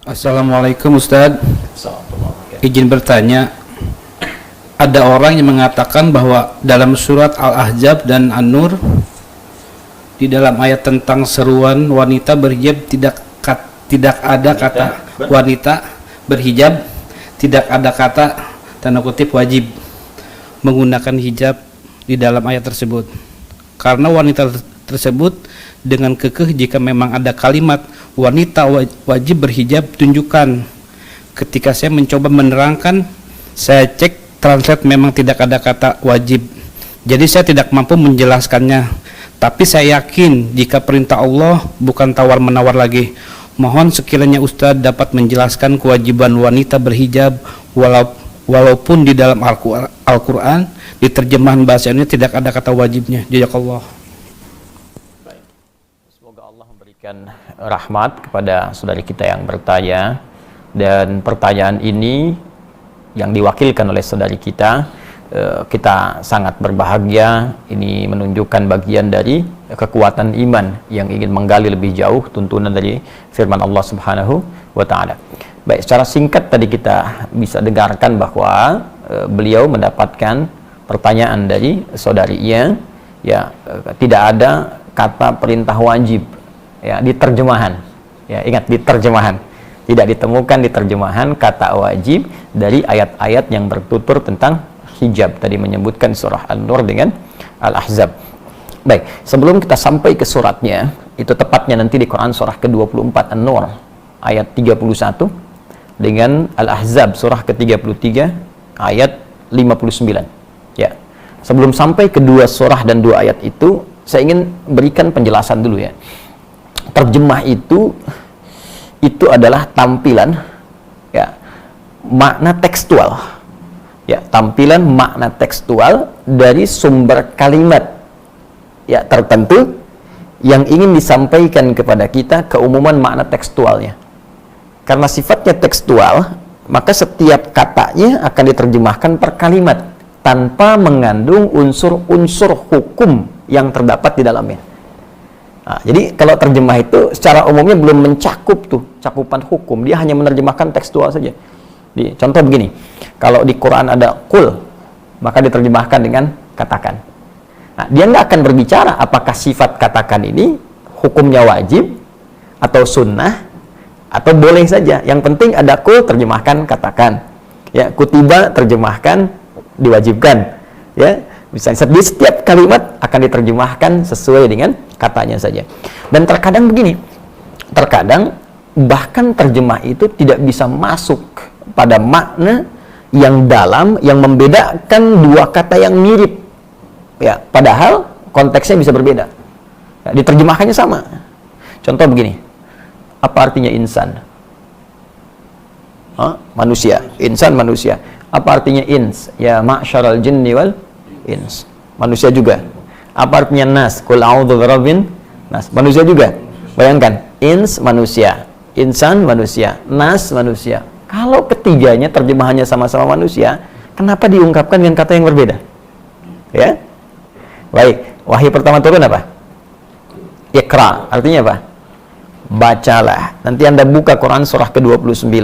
Assalamualaikum Ustadz. Izin bertanya, ada orang yang mengatakan bahwa dalam surat Al-Ahzab dan An-Nur, di dalam ayat tentang seruan wanita berhijab tidak ada kata wanita berhijab, tidak ada kata tanda kutip wajib menggunakan hijab di dalam ayat tersebut. Karena wanita tersebut dengan kekeh jika memang ada kalimat wanita wajib berhijab tunjukkan. Ketika saya mencoba menerangkan, saya cek translate memang tidak ada kata wajib, jadi saya tidak mampu menjelaskannya. Tapi saya yakin jika perintah Allah bukan tawar-menawar lagi. Mohon sekiranya Ustadz dapat menjelaskan kewajiban wanita berhijab walaupun di dalam Al-Quran di terjemahan bahasa ini tidak ada kata wajibnya. Jazakallah. Semoga Allah memberikan rahmat kepada saudari kita yang bertanya, dan pertanyaan ini yang diwakilkan oleh saudari kita sangat berbahagia. Ini menunjukkan bagian dari kekuatan iman yang ingin menggali lebih jauh tuntunan dari firman Allah Subhanahu wa taala. Baik, secara singkat tadi kita bisa dengarkan bahwa beliau mendapatkan pertanyaan dari saudarinya, ya, tidak ada kata perintah wajib, ya, di terjemahan. Ya, ingat, di terjemahan. Tidak ditemukan di terjemahan kata wajib dari ayat-ayat yang bertutur tentang hijab. Tadi menyebutkan surah An-Nur dengan Al-Ahzab. Baik, sebelum kita sampai ke suratnya, itu tepatnya nanti di Quran surah ke-24 An-Nur ayat 31 dengan Al-Ahzab surah ke-33 ayat 59. Ya. Sebelum sampai kedua surah dan dua ayat itu, saya ingin berikan penjelasan dulu, ya. Terjemah itu adalah tampilan, ya, makna tekstual, ya, tampilan makna tekstual dari sumber kalimat, ya, tertentu yang ingin disampaikan kepada kita, keumuman makna tekstualnya. Karena sifatnya tekstual, maka setiap katanya akan diterjemahkan per kalimat tanpa mengandung unsur-unsur hukum yang terdapat di dalamnya. Nah, jadi kalau terjemah itu secara umumnya belum mencakup tuh cakupan hukum, dia hanya menerjemahkan tekstual saja. Contoh begini, kalau di Quran ada qul, maka diterjemahkan dengan katakan. Nah, dia nggak akan berbicara apakah sifat katakan ini hukumnya wajib atau sunnah atau boleh saja. Yang penting ada qul, terjemahkan katakan. Ya, kutiba, terjemahkan diwajibkan. Ya, misalnya di setiap kalimat akan diterjemahkan sesuai dengan katanya saja. Dan terkadang begini, terkadang bahkan terjemah itu tidak bisa masuk pada makna yang dalam, yang membedakan dua kata yang mirip, ya, padahal konteksnya bisa berbeda. Ya, diterjemahkannya sama. Contoh begini, apa artinya insan? Manusia. Insan, manusia. Apa artinya ins? Ya, ma'syaral jinni wal ins, manusia juga. Apa artinya nas? Qul a'udzu birabbin nas, manusia juga. Bayangkan, ins manusia, insan manusia, nas manusia. Kalau ketiganya terjemahannya sama-sama manusia, kenapa diungkapkan dengan kata yang berbeda? Ya. Baik, wahyu pertama turun apa? Iqra, artinya apa? Bacalah. Nanti Anda buka Quran surah ke-29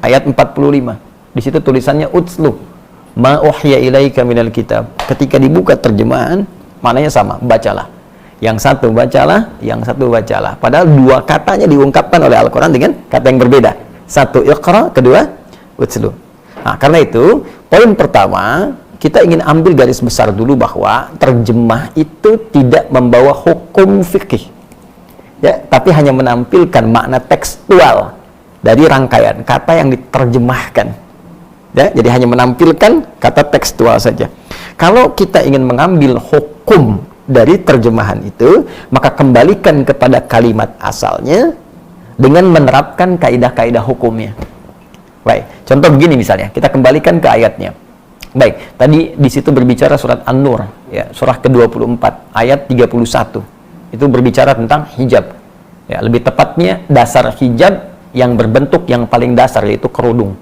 ayat 45. Di situ tulisannya utslu ma uhya ilaika minal kitab. Ketika dibuka terjemahan, maknanya sama, bacalah. Yang satu bacalah, yang satu bacalah. Padahal dua katanya diungkapkan oleh Al-Quran dengan kata yang berbeda. Satu iqra, kedua utslu. Nah, karena itu, poin pertama, kita ingin ambil garis besar dulu bahwa terjemah itu tidak membawa hukum fikih. Ya, tapi hanya menampilkan makna tekstual dari rangkaian kata yang diterjemahkan. Ya, jadi hanya menampilkan kata tekstual saja. Kalau kita ingin mengambil hukum dari terjemahan itu, maka kembalikan kepada kalimat asalnya dengan menerapkan kaidah-kaidah hukumnya. Baik, contoh begini misalnya, kita kembalikan ke ayatnya. Baik, tadi di situ berbicara surat An-Nur, ya, surah ke-24 ayat 31. Itu berbicara tentang hijab. Ya, lebih tepatnya dasar hijab yang berbentuk yang paling dasar, yaitu kerudung.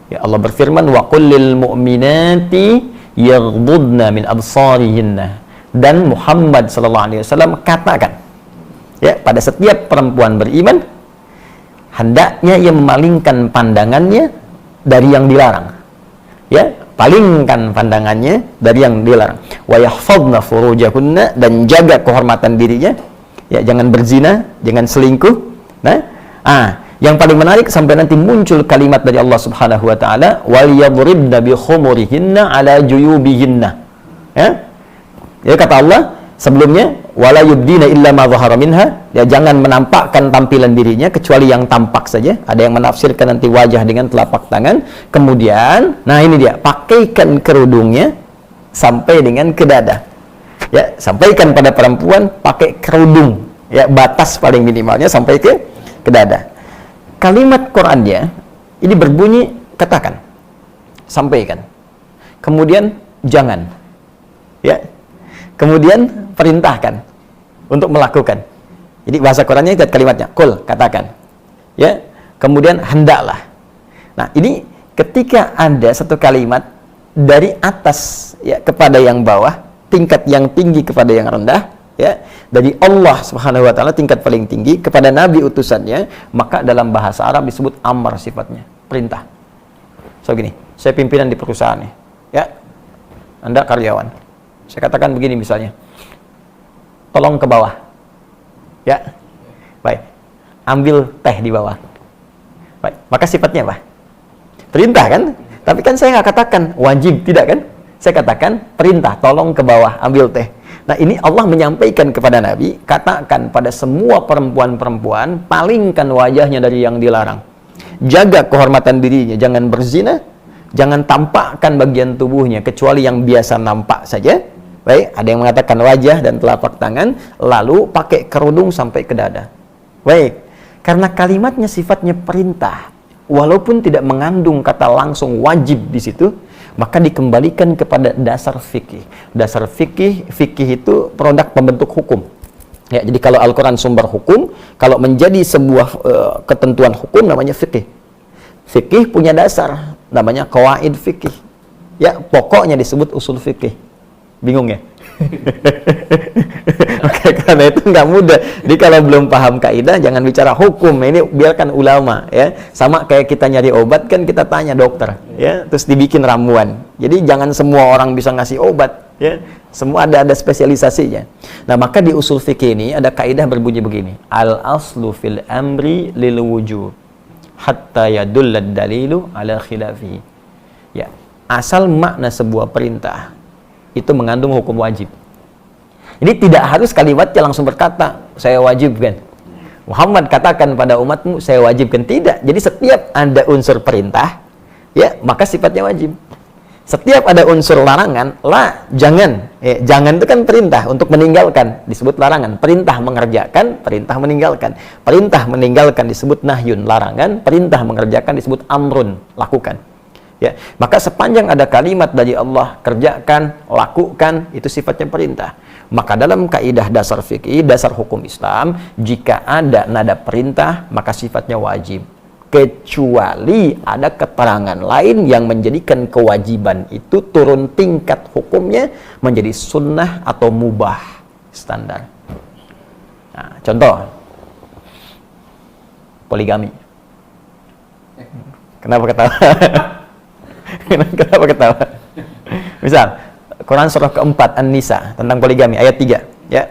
Ya, Allah berfirman, wa qul lil mu'minati yaghdudna min absarihinna. Dan Muhammad sallallahu alaihi wasallam katakan, ya, pada setiap perempuan beriman, hendaknya ia memalingkan pandangannya dari yang dilarang. Ya, palingkan pandangannya dari yang dilarang. Wa yahfadna furujahunna, dan jaga kehormatan dirinya. Ya, jangan berzina, jangan selingkuh. Nah, yang paling menarik sampai nanti muncul kalimat dari Allah Subhanahu wa taala, wal yadribna bi khumurihinna ala juyubihinna. Ya. Ya, kata Allah sebelumnya, wala yubdina illa ma dhahara minha, ya, jangan menampakkan tampilan dirinya kecuali yang tampak saja. Ada yang menafsirkan nanti wajah dengan telapak tangan. Kemudian, nah ini dia, pakaikan kerudungnya sampai dengan ke dada. Ya, sampaikan pada perempuan pakai kerudung, ya, batas paling minimalnya sampai ke dada. Kalimat Qur'annya ini berbunyi katakan, sampaikan. Kemudian jangan. Ya. Kemudian perintahkan untuk melakukan. Jadi bahasa Qur'annya itu kalimatnya, qul, katakan. Ya. Kemudian hendaklah. Nah, ini ketika ada satu kalimat dari atas, ya, kepada yang bawah, tingkat yang tinggi kepada yang rendah, ya, dari Allah Subhanahu wa taala tingkat paling tinggi kepada nabi utusannya, maka dalam bahasa Arab disebut amar sifatnya, perintah. So gini, saya pimpinan di perusahaan nih, ya. Anda karyawan. Saya katakan begini misalnya. Tolong ke bawah. Ya. Baik. Ambil teh di bawah. Baik. Maka sifatnya apa? Perintah kan? Tapi kan saya nggak katakan wajib, tidak kan? Saya katakan perintah, tolong ke bawah, ambil teh. Nah, ini Allah menyampaikan kepada Nabi, katakan pada semua perempuan-perempuan, palingkan wajahnya dari yang dilarang. Jaga kehormatan dirinya, jangan berzina, jangan tampakkan bagian tubuhnya, kecuali yang biasa nampak saja. Baik, ada yang mengatakan wajah dan telapak tangan, lalu pakai kerudung sampai ke dada. Baik, karena kalimatnya sifatnya perintah, walaupun tidak mengandung kata langsung wajib di situ, maka dikembalikan kepada dasar fikih. Dasar fikih itu produk pembentuk hukum. Ya, jadi kalau Al-Quran sumber hukum, kalau menjadi sebuah ketentuan hukum namanya fikih. Fikih punya dasar, namanya qawaid fikih. Ya, pokoknya disebut usul fikih. Bingung ya? Oke, karena itu nggak mudah. Jadi kalau belum paham kaidah, jangan bicara hukum. Ini biarkan ulama, ya. Sama kayak kita nyari obat kan, kita tanya dokter, ya. Terus dibikin ramuan. Jadi jangan semua orang bisa ngasih obat, ya. Semua ada spesialisasinya. Nah, maka di usul fikih ini ada kaidah berbunyi begini: al aslu fil amri lil wujub hatta yadullad dalilu ala khilafihi. Ya, asal makna sebuah perintah itu mengandung hukum wajib. Jadi tidak harus kalimatnya langsung berkata, saya wajibkan. Muhammad katakan pada umatmu, saya wajibkan. Tidak. Jadi setiap ada unsur perintah, ya, maka sifatnya wajib. Setiap ada unsur larangan, jangan. Ya, jangan itu kan perintah untuk meninggalkan, disebut larangan. Perintah mengerjakan, perintah meninggalkan. Perintah meninggalkan disebut nahyun, larangan. Perintah mengerjakan disebut amrun, lakukan. Ya, maka sepanjang ada kalimat dari Allah, kerjakan, lakukan, itu sifatnya perintah. Maka dalam kaidah dasar fikih, dasar hukum Islam, jika ada nada perintah, maka sifatnya wajib. Kecuali ada keterangan lain yang menjadikan kewajiban itu turun tingkat hukumnya menjadi sunnah atau mubah standar. Nah, contoh poligami. Kenapa ketawa? Kenapa ketawa? Misal Quran surah keempat An-Nisa tentang poligami ayat 3, ya.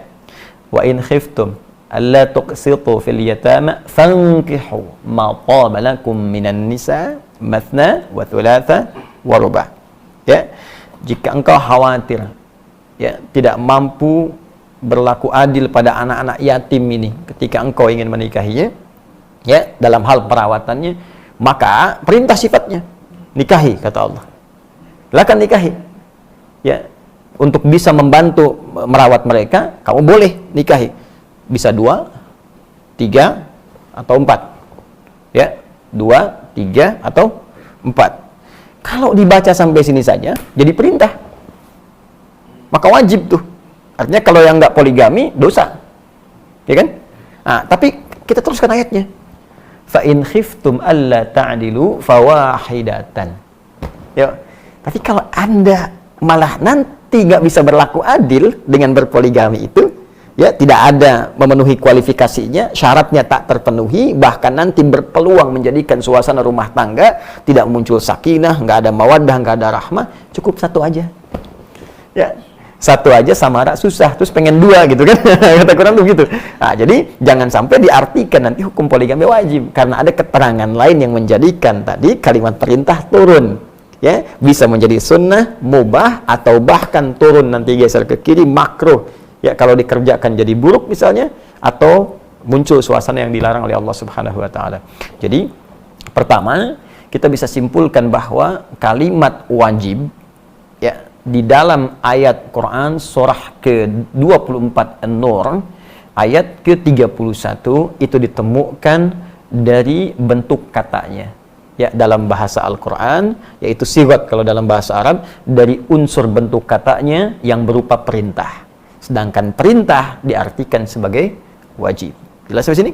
Wa in khiftum alla tuqsitu fil yatama fankihu ma taba lakum minan nisa mathna wa thulatha wa ruba'. Ya. Jika engkau khawatir, ya, tidak mampu berlaku adil pada anak-anak yatim ini ketika engkau ingin menikahinya, ya, dalam hal perawatannya, maka perintah sifatnya nikahi, kata Allah. Silakan nikahi. Ya, untuk bisa membantu merawat mereka, kamu boleh nikahi. Bisa 2, 3, atau 4. Ya, 2, 3, atau 4. Kalau dibaca sampai sini saja, jadi perintah. Maka wajib tuh. Artinya kalau yang nggak poligami, dosa. Ya kan? Nah, tapi kita teruskan ayatnya. Fa in khiftum alla ta'dilu fawahidatan. Ya. Tapi kalau Anda malah nanti nggak bisa berlaku adil dengan berpoligami itu, ya tidak ada memenuhi kualifikasinya, syaratnya tak terpenuhi, bahkan nanti berpeluang menjadikan suasana rumah tangga tidak muncul sakinah, nggak ada mawaddah, nggak ada rahmah, cukup satu aja. Ya, satu aja samara susah, terus pengen dua gitu kan. Kata Quran tuh gitu. Nah, jadi jangan sampai diartikan nanti hukum poligami wajib, karena ada keterangan lain yang menjadikan tadi kalimat perintah turun. Ya, bisa menjadi sunnah, mubah, atau bahkan turun nanti geser ke kiri, makruh. Ya, kalau dikerjakan jadi buruk misalnya, atau muncul suasana yang dilarang oleh Allah Subhanahu wa taala. Jadi, pertama, kita bisa simpulkan bahwa kalimat wajib ya di dalam ayat Quran surah ke-24 An-Nur ayat ke-31 itu ditemukan dari bentuk katanya. Ya, dalam bahasa Al-Quran, yaitu sigat kalau dalam bahasa Arab, dari unsur bentuk katanya yang berupa perintah. Sedangkan perintah diartikan sebagai wajib. Jelas sampai sini?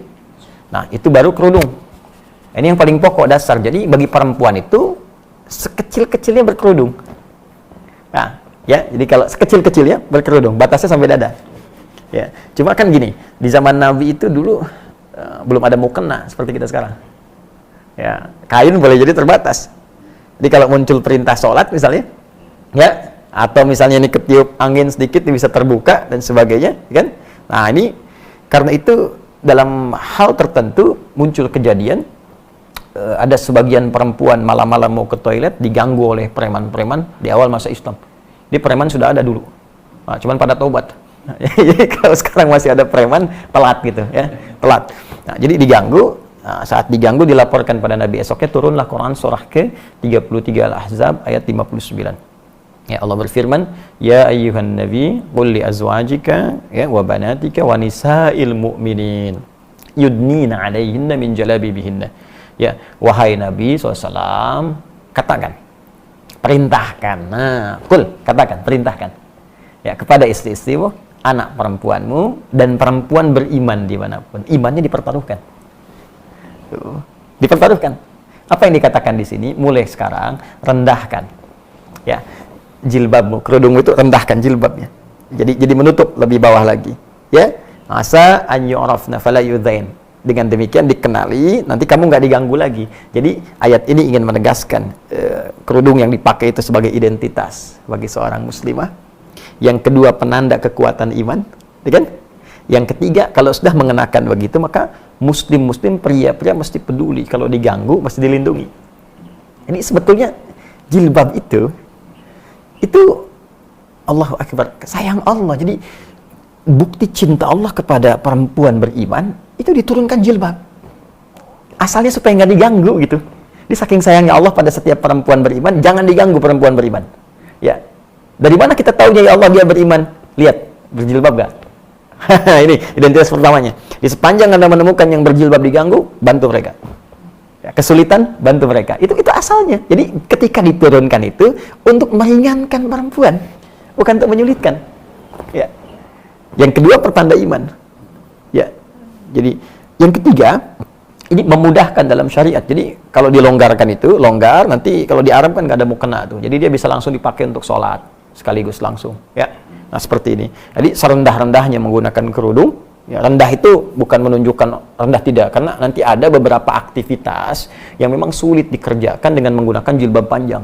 Nah, itu baru kerudung. Ini yang paling pokok dasar. Jadi bagi perempuan itu sekecil-kecilnya berkerudung. Nah, ya, jadi kalau sekecil-kecilnya berkerudung, batasnya sampai dada. Ya, cuma kan gini, di zaman Nabi itu dulu belum ada mukena seperti kita sekarang. Ya, kain boleh jadi terbatas. Jadi kalau muncul perintah sholat misalnya, ya, atau misalnya ini ketiup angin sedikit bisa terbuka dan sebagainya, kan? Nah, ini karena itu dalam hal tertentu muncul kejadian ada sebagian perempuan malam-malam mau ke toilet diganggu oleh preman-preman di awal masa Islam. Di preman sudah ada dulu. Nah, cuman pada taubat. Jadi kalau sekarang masih ada preman, telat gitu ya, telat. Nah, jadi diganggu. Nah, saat diganggu dilaporkan pada Nabi, esoknya turunlah Quran surah ke-33 Al-Ahzab ayat 59. Ya, Allah berfirman, ya ayyuhan nabi qul li azwajika ya wa banatika wa nisa'il mu'minin yudnina 'alaihinna min jalabibihinna. Ya, wahai Nabi SAW, katakan, perintahkan. Nah, qul, katakan, perintahkan. Ya, kepada istri-istrimu, anak perempuanmu dan perempuan beriman dimanapun. Imannya dipertaruhkan. Dipertaruhkan. Apa yang dikatakan di sini? Mulai sekarang rendahkan. Ya, jilbabmu, kerudungmu itu rendahkan jilbabnya. Jadi menutup lebih bawah lagi. Ya, asa an yu'rafna fala yudzain. Dengan demikian dikenali, nanti kamu nggak diganggu lagi. Jadi ayat ini ingin menegaskan kerudung yang dipakai itu sebagai identitas bagi seorang muslimah. Yang kedua, penanda kekuatan iman, kan? Yang ketiga, kalau sudah mengenakan begitu, maka muslim-muslim, pria-pria mesti peduli. Kalau diganggu, mesti dilindungi. Ini sebetulnya jilbab itu Allahu Akbar, sayang Allah. Jadi bukti cinta Allah kepada perempuan beriman itu diturunkan jilbab. Asalnya supaya nggak diganggu gitu. Jadi saking sayangnya Allah pada setiap perempuan beriman, jangan diganggu perempuan beriman. Ya, dari mana kita tahunya ya Allah dia beriman? Lihat, berjilbab gak? Ini identitas pertamanya. Di sepanjang Anda menemukan yang berjilbab diganggu, bantu mereka. Ya, kesulitan, bantu mereka. Itu asalnya. Jadi ketika diturunkan itu untuk meringankan perempuan, bukan untuk menyulitkan. Ya. Yang kedua, pertanda iman. Ya. Jadi yang ketiga, ini memudahkan dalam syariat. Jadi kalau dilonggarkan itu, longgar, nanti kalau di Arab kan nggak ada mukena tuh. Jadi dia bisa langsung dipakai untuk sholat sekaligus langsung. Ya. Nah, seperti ini. Jadi serendah-rendahnya menggunakan kerudung. Ya, rendah itu bukan menunjukkan rendah, tidak, karena nanti ada beberapa aktivitas yang memang sulit dikerjakan dengan menggunakan jilbab panjang.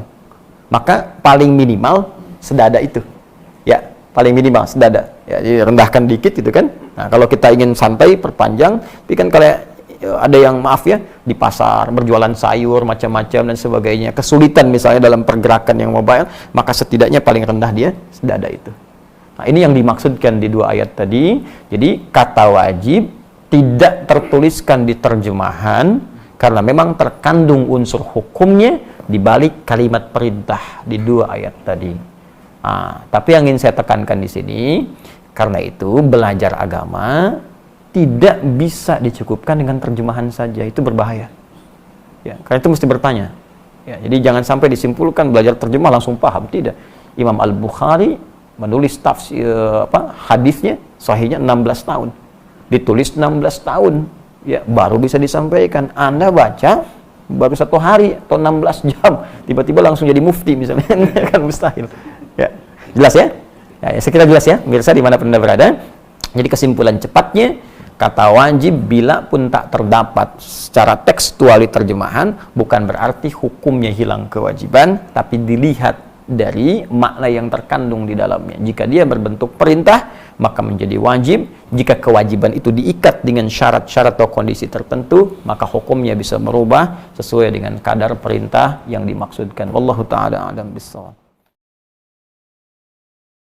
Maka paling minimal sedada itu. Ya, paling minimal sedada. Ya, jadi rendahkan dikit gitu kan. Nah, kalau kita ingin santai perpanjang, tapi kan kalau ada yang maaf ya di pasar berjualan sayur macam-macam dan sebagainya, kesulitan misalnya dalam pergerakan yang mobile, maka setidaknya paling rendah dia sedada itu. Nah, ini yang dimaksudkan di dua ayat tadi. Jadi kata wajib tidak tertuliskan di terjemahan karena memang terkandung unsur hukumnya di balik kalimat perintah di dua ayat tadi. Nah, tapi yang ingin saya tekankan di sini, karena itu belajar agama tidak bisa dicukupkan dengan terjemahan saja, itu berbahaya. Ya, karena itu mesti bertanya. Ya, jadi jangan sampai disimpulkan belajar terjemah langsung paham, tidak. Imam Al-Bukhari menulis tafsir hadisnya sahihnya 16 tahun. Ditulis 16 tahun. Ya, baru bisa disampaikan. Anda baca baru 1 hari atau 16 jam, tiba-tiba langsung jadi mufti misalnya. Kan mustahil. Ya. Jelas ya? Ya, saya kira jelas ya, pemirsa dimanapun Anda berada. Jadi kesimpulan cepatnya, kata wajib bila pun tak terdapat secara tekstual di terjemahan, bukan berarti hukumnya hilang kewajiban, tapi dilihat dari makna yang terkandung di dalamnya. Jika dia berbentuk perintah, maka menjadi wajib. Jika kewajiban itu diikat dengan syarat-syarat atau kondisi tertentu, maka hukumnya bisa berubah sesuai dengan kadar perintah yang dimaksudkan. Wallahu ta'ala a'lam bishawab.